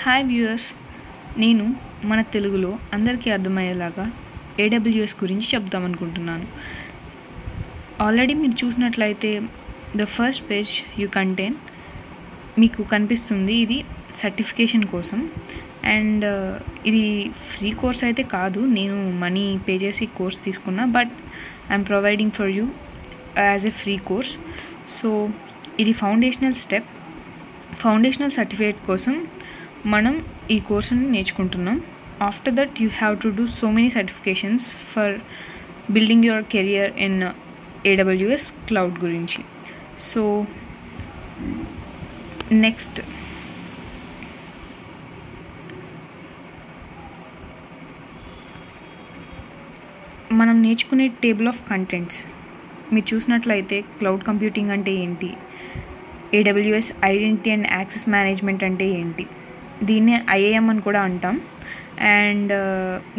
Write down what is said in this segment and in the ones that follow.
Hi viewers, నేను మన తెలుగులో అందరికీ అర్థమయ్యేలాగా AWS గురించి చెప్దామనుకుంటున్నాను. ఆల్రెడీ మీరు చూసినట్లయితే the first page you contain మీకు కనిపిస్తుంది. ఇది సర్టిఫికేషన్ కోసం అండ్ ఇది ఫ్రీ కోర్స్ అయితే కాదు. నేను మనీ పే చేసి కోర్స్ తీసుకున్నా, but I'm providing for you as a free course. So ఇది ఫౌండేషనల్ సర్టిఫికేట్ కోసం మనం ఈ కోర్సుని నేర్చుకుంటున్నాం. After that you have to do so many certifications for building your career in AWS cloud గురించి. So next మనం నేర్చుకునే table of contents మీరు చూసినట్లయితే క్లౌడ్ కంప్యూటింగ్ అంటే ఏంటి, AWS identity and access management అంటే ఏంటి, దీన్నే IAM అని కూడా అంటాం. అండ్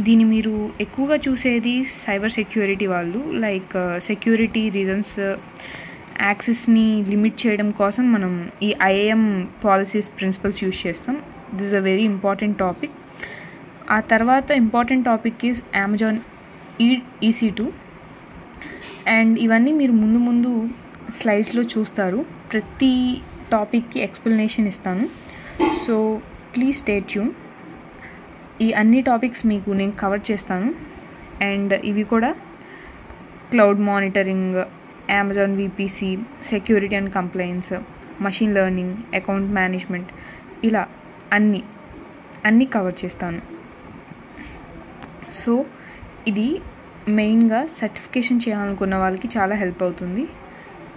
దీన్ని మీరు ఎక్కువగా చూసేది సైబర్ సెక్యూరిటీ వాళ్ళు, లైక్ సెక్యూరిటీ రీజన్స్ యాక్సెస్ని లిమిట్ చేయడం కోసం మనం ఈ IAM పాలసీస్ ప్రిన్సిపల్స్ యూజ్ చేస్తాం. This is a very important topic. ఆ తర్వాత important topic is Amazon EC2. And ఇవన్నీ మీరు ముందు స్లైడ్స్లో చూస్తారు. ప్రతి టాపిక్కి ఎక్స్ప్లెనేషన్ ఇస్తాను. So please stay tune. ఈ అన్ని టాపిక్స్ మీకు నేను కవర్ చేస్తాను. అండ్ ఇవి కూడా cloud monitoring, Amazon VPC, security and complains, machine learning, account management, ఇలా అన్నీ కవర్ చేస్తాను. సో ఇది మెయిన్గా సర్టిఫికేషన్ చేయాలనుకున్న వాళ్ళకి చాలా హెల్ప్ అవుతుంది.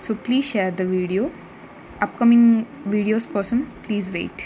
So please share the video. Upcoming videos కోసం ప్లీజ్ వెయిట్.